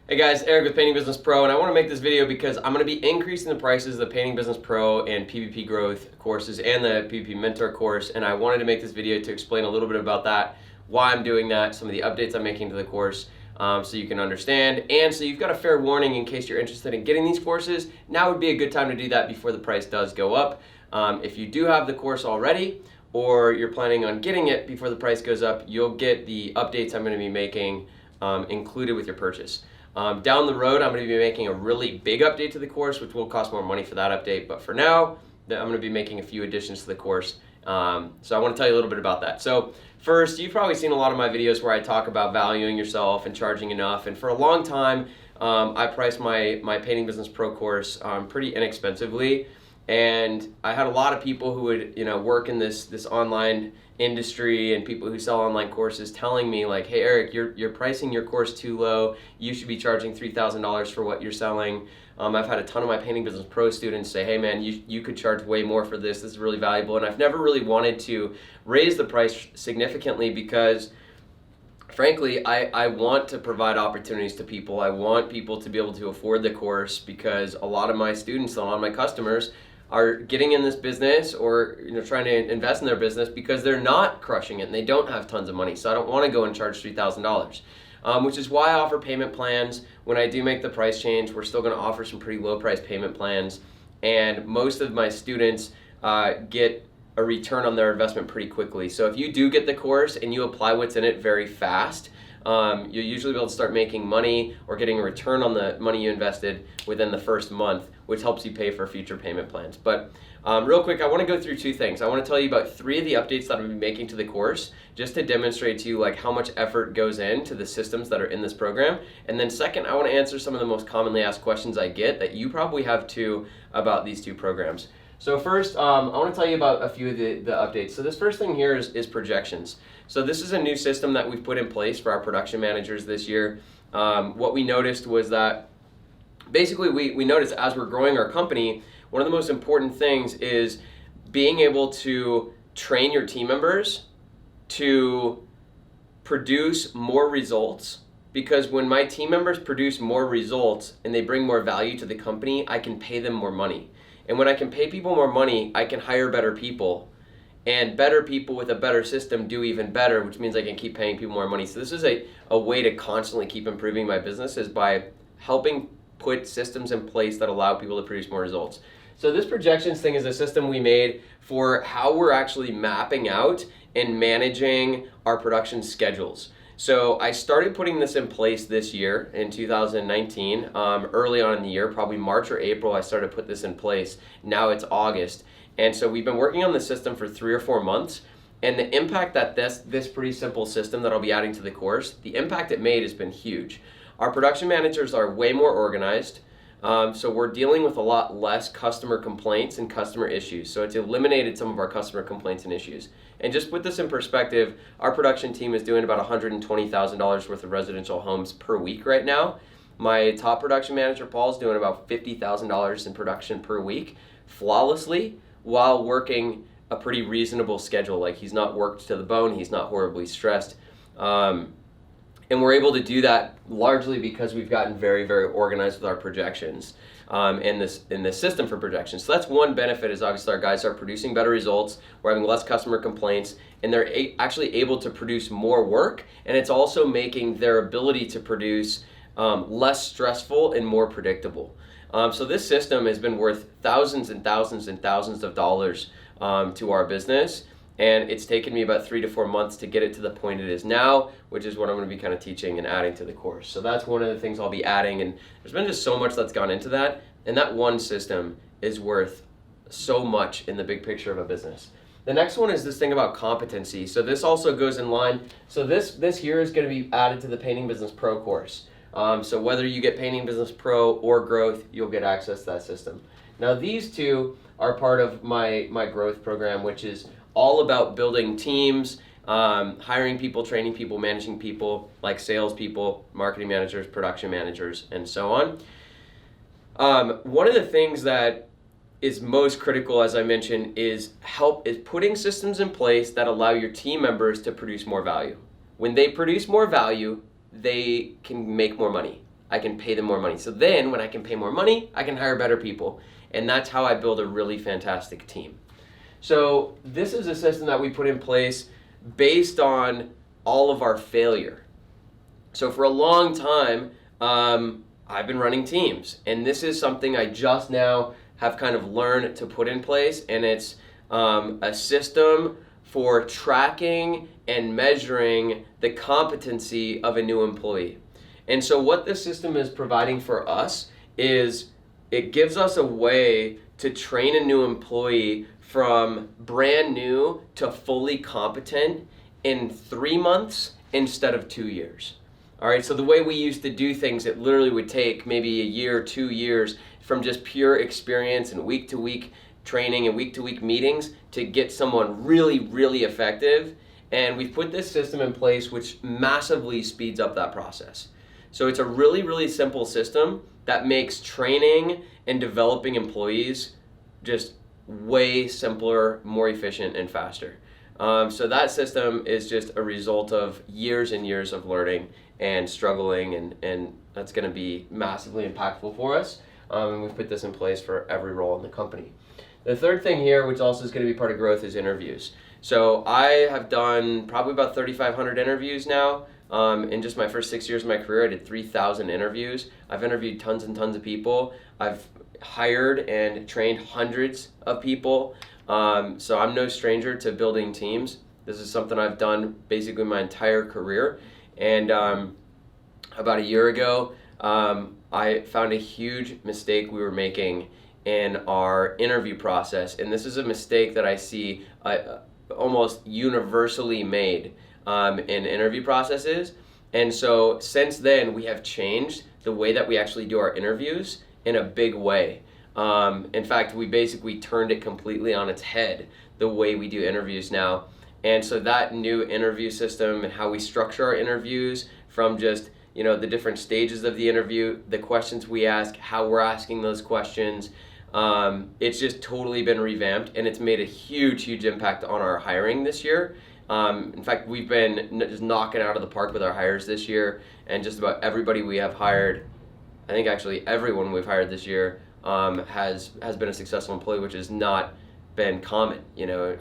Hey guys, Eric with Painting Business Pro, and I want to make this video because I'm going to be increasing the prices of the Painting Business Pro and PVP Growth courses and the PVP Mentor course, and I wanted to make this video to explain a little bit about that, why I'm doing that, some of the updates I'm making to the course, so you can understand, and so you've got a fair warning in case you're interested in getting these courses. Now would be a good time to do that before the price does go up. If you do have the course already, or you're planning on getting it before the price goes up, you'll get the updates I'm going to be making included with your purchase. Down the road, I'm going to be making a really big update to the course, which will cost more money for that update. But for now, I'm going to be making a few additions to the course. So I want to tell you a little bit about that. So first, you've probably seen a lot of my videos where I talk about valuing yourself and charging enough. And for a long time, I priced my Painting Business Pro course pretty inexpensively. And I had a lot of people who would, work in this online industry and people who sell online courses telling me like, hey Eric, you're pricing your course too low. You should be charging $3,000 for what you're selling. I've had a ton of my Painting Business Pro students say, hey man, you could charge way more for this. This is really valuable. And I've never really wanted to raise the price significantly because frankly, I want to provide opportunities to people. I want people to be able to afford the course because a lot of my students, a lot of my customers are getting in this business or trying to invest in their business because they're not crushing it and they don't have tons of money. So I don't want to go and charge $3,000, which is why I offer payment plans. When I do make the price change, we're still going to offer some pretty low price payment plans, and most of my students get a return on their investment pretty quickly. So if you do get the course and you apply what's in it very fast, you'll usually be able to start making money or getting a return on the money you invested within the first month, which helps you pay for future payment plans. But real quick, I want to go through two things. I want to tell you about 3 of the updates that I'm going to be making to the course, just to demonstrate to you like how much effort goes into the systems that are in this program. And then second, I want to answer some of the most commonly asked questions I get that you probably have too about these 2 programs. So first, I want to tell you about a few of the updates. So this first thing here is projections. So this is a new system that we've put in place for our production managers this year. What we noticed was that basically we noticed as we're growing our company, one of the most important things is being able to train your team members to produce more results. Because when my team members produce more results and they bring more value to the company, I can pay them more money. And when I can pay people more money, I can hire better people. And better people with a better system do even better, which means I can keep paying people more money. So this is a way to constantly keep improving my business, is by helping put systems in place that allow people to produce more results. So this projections thing is a system we made for how we're actually mapping out and managing our production schedules. So I started putting this in place this year in 2019, early on in the year, probably March or April, I started to put this in place. Now it's August. And so we've been working on the system for 3 or 4 months. And the impact that this pretty simple system that I'll be adding to the course, the impact it made has been huge. Our production managers are way more organized. So we're dealing with a lot less customer complaints and customer issues. So it's eliminated some of our customer complaints and issues. And just put this in perspective, our production team is doing about $120,000 worth of residential homes per week right now. My top production manager, Paul, is doing about $50,000 in production per week flawlessly while working a pretty reasonable schedule. Like, he's not worked to the bone, he's not horribly stressed. And we're able to do that largely because we've gotten very, very organized with our projections and this system for projections. So that's one benefit, is obviously our guys are producing better results, we're having less customer complaints, and they're actually able to produce more work, and it's also making their ability to produce less stressful and more predictable. So this system has been worth thousands and thousands and thousands of dollars to our business. And it's taken me about 3 to 4 months to get it to the point it is now, which is what I'm going to be kind of teaching and adding to the course. So that's one of the things I'll be adding, and there's been just so much that's gone into that, and that one system is worth so much in the big picture of a business. The next one is this thing about competency. So this also goes in line. So this here is going to be added to the Painting Business Pro course. So whether you get Painting Business Pro or Growth, you'll get access to that system. Now these 2 are part of my Growth program, which is all about building teams, hiring people, training people, managing people like salespeople, marketing managers, production managers, and so on. One of the things that is most critical, as I mentioned, is putting systems in place that allow your team members to produce more value. When they produce more value, they can make more money. I can pay them more money. So then when I can pay more money, I can hire better people. And that's how I build a really fantastic team. So this is a system that we put in place based on all of our failure. So for a long time, I've been running teams, and this is something I just now have kind of learned to put in place, and it's a system for tracking and measuring the competency of a new employee. And so what this system is providing for us is it gives us a way to train a new employee from brand new to fully competent in 3 months instead of 2 years. All right, so the way we used to do things, it literally would take maybe a year, 2 years from just pure experience and week-to-week training and week-to-week meetings to get someone really, really effective. And we've put this system in place which massively speeds up that process. So it's a really, really simple system that makes training and developing employees just way simpler, more efficient, and faster. So that system is just a result of years and years of learning and struggling, and that's going to be massively impactful for us. And we've put this in place for every role in the company. The third thing here, which also is going to be part of growth, is interviews. So I have done probably about 3,500 interviews now. In just my first 6 years of my career, I did 3,000 interviews. I've interviewed tons and tons of people. I've hired and trained hundreds of people. So I'm no stranger to building teams. This is something I've done basically my entire career. And about a year ago, I found a huge mistake we were making in our interview process. And this is a mistake that I see almost universally made in interview processes. And so since then, we have changed the way that we actually do our interviews in a big way. In fact, we basically turned it completely on its head, the way we do interviews now. And so that new interview system and how we structure our interviews, from just, the different stages of the interview, the questions we ask, how we're asking those questions, it's just totally been revamped, and it's made a huge, huge impact on our hiring this year. In fact, we've been just knocking out of the park with our hires this year, and just about everybody we have hired, I think actually everyone we've hired this year, has been a successful employee, which has not been common.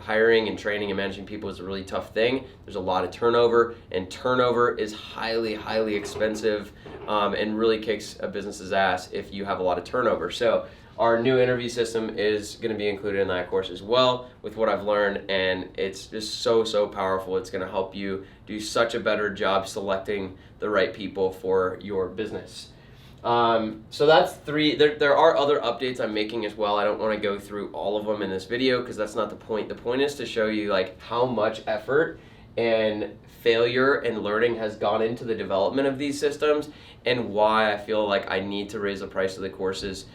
Hiring and training and managing people is a really tough thing. There's a lot of turnover, and turnover is highly, highly expensive, and really kicks a business's ass if you have a lot of turnover. So our new interview system is going to be included in that course as well, with what I've learned, and it's just so powerful. It's going to help you do such a better job selecting the right people for your business. So that's 3. There are other updates I'm making as well. I don't want to go through all of them in this video because that's not the point. The point is to show you how much effort and failure and learning has gone into the development of these systems, and why I feel like I need to raise the price of the courses.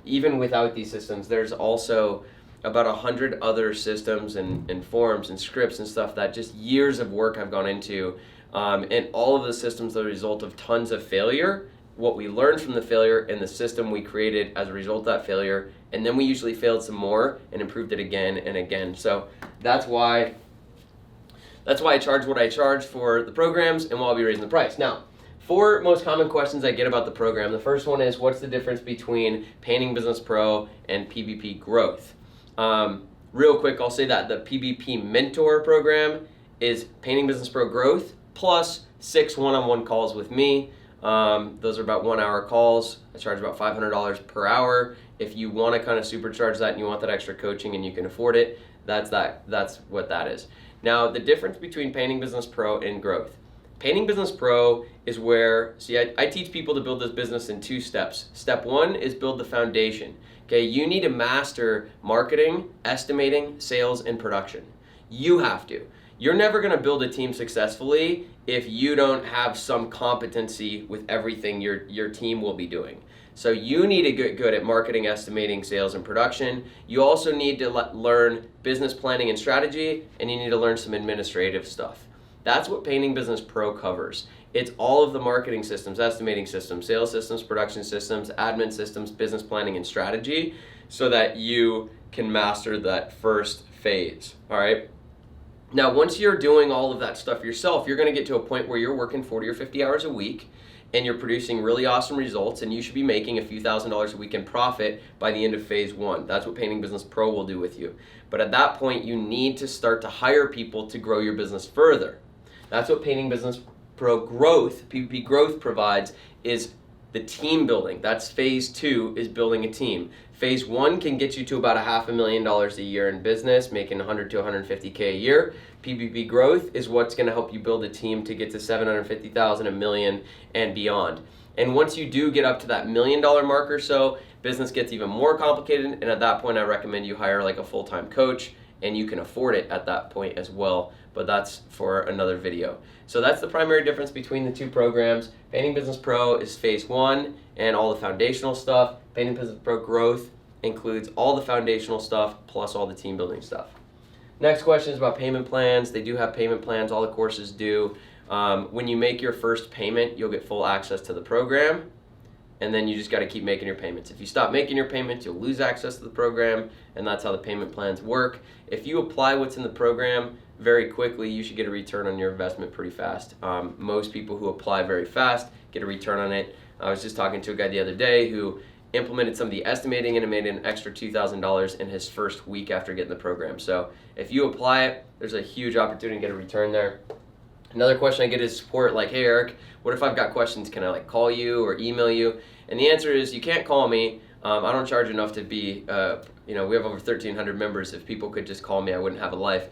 Even without these systems, there's also about 100 other systems and forms and scripts and stuff that just years of work have gone into, and all of the systems are the result of tons of failure, what we learned from the failure, and the system we created as a result of that failure, and then we usually failed some more and improved it again and again. So that's why I charge what I charge for the programs, and why I'll be raising the price. Now, 4 most common questions I get about the program. The first one is, what's the difference between Painting Business Pro and PBP Growth? Real quick, I'll say that the PBP Mentor program is Painting Business Pro Growth plus 6 one-on-one calls with me. Those are about 1-hour calls. I charge about $500 per hour. If you want to kind of supercharge that and you want that extra coaching and you can afford it, that's what that is. Now, the difference between Painting Business Pro and Growth. Painting Business Pro is where, I teach people to build this business in 2 steps. Step 1 is build the foundation. Okay, you need to master marketing, estimating, sales, and production. You have to. You're never going to build a team successfully if you don't have some competency with everything your team will be doing. So you need to get good at marketing, estimating, sales, and production. You also need to learn business planning and strategy, and you need to learn some administrative stuff. That's what Painting Business Pro covers. It's all of the marketing systems, estimating systems, sales systems, production systems, admin systems, business planning, and strategy, so that you can master that first phase, all right? Now, once you're doing all of that stuff yourself, you're going to get to a point where you're working 40 or 50 hours a week, and you're producing really awesome results, and you should be making a few $1,000s a week in profit by the end of phase 1. That's what Painting Business Pro will do with you. But at that point, you need to start to hire people to grow your business further. That's what Painting Business Pro Growth, PPP Growth, provides, is the team building. That's phase 2, is building a team. Phase 1 can get you to about $500,000 a year in business, making 100 to 150K a year. PPP Growth is what's going to help you build a team to get to 750,000, a million, and beyond. And once you do get up to that $1 million mark or so, business gets even more complicated, and at that point I recommend you hire like a full-time coach, and you can afford it at that point as well, but that's for another video. So that's the primary difference between the two programs. Painting Business Pro is phase 1 and all the foundational stuff. Painting Business Pro Growth includes all the foundational stuff plus all the team building stuff. Next question is about payment plans. They do have payment plans, all the courses do. When you make your first payment, you'll get full access to the program, and then you just got to keep making your payments. If you stop making your payments, you'll lose access to the program, and that's how the payment plans work. If you apply what's in the program very quickly, you should get a return on your investment pretty fast. Most people who apply very fast get a return on it. I was just talking to a guy the other day who implemented some of the estimating and it made an extra $2,000 in his first week after getting the program. So if you apply it, there's a huge opportunity to get a return there. Another question I get is support, like, hey Eric, what if I've got questions? Can I like call you or email you? And the answer is you can't call me. I don't charge enough to be, we have over 1,300 members. If people could just call me, I wouldn't have a life.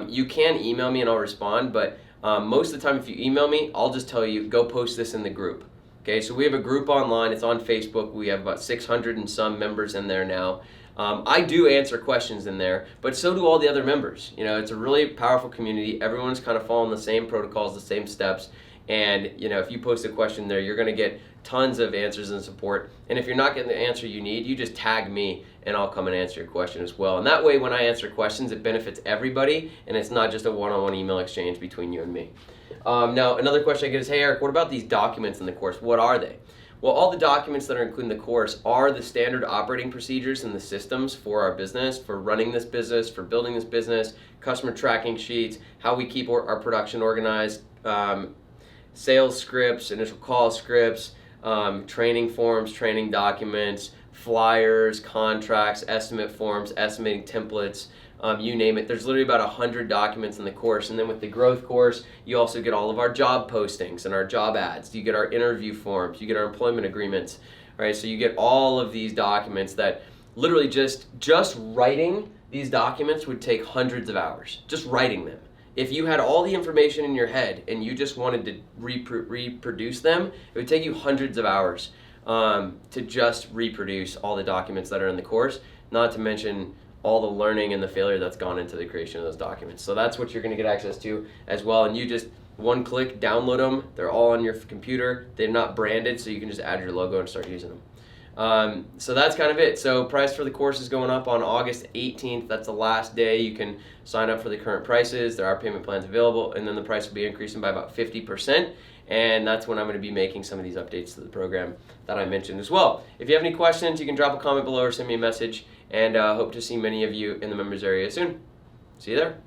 You can email me and I'll respond, but most of the time if you email me, I'll just tell you, go post this in the group. Okay, so we have a group online. It's on Facebook. We have about 600 and some members in there now. I do answer questions in there, but so do all the other members. It's a really powerful community. Everyone's kind of following the same protocols, the same steps. And if you post a question there, you're going to get tons of answers and support. And if you're not getting the answer you need, you just tag me and I'll come and answer your question as well. And that way, when I answer questions, it benefits everybody, and it's not just a one-on-one email exchange between you and me. Now, another question I get is, hey Eric, what about these documents in the course? What are they? Well, all the documents that are included in the course are the standard operating procedures and the systems for our business, for running this business, for building this business, customer tracking sheets, how we keep our production organized, sales scripts, initial call scripts, training forms, training documents, flyers, contracts, estimate forms, estimating templates, you name it. There's literally about 100 documents in the course. And then with the growth course, you also get all of our job postings and our job ads. You get our interview forms, you get our employment agreements. All right, so you get all of these documents that literally just writing these documents would take hundreds of hours, just writing them. If you had all the information in your head and you just wanted to reproduce them, it would take you hundreds of hours to just reproduce all the documents that are in the course, not to mention all the learning and the failure that's gone into the creation of those documents. So that's what you're going to get access to as well. And you just one click download them. They're all on your computer. They're not branded, so you can just add your logo and start using them. So that's kind of it. So price for the course is going up on August 18th. That's the last day you can sign up for the current prices. There are payment plans available, and then the price will be increasing by about 50%. And that's when I'm going to be making some of these updates to the program that I mentioned as well. If you have any questions, you can drop a comment below or send me a message, and hope to see many of you in the members area soon. See you there.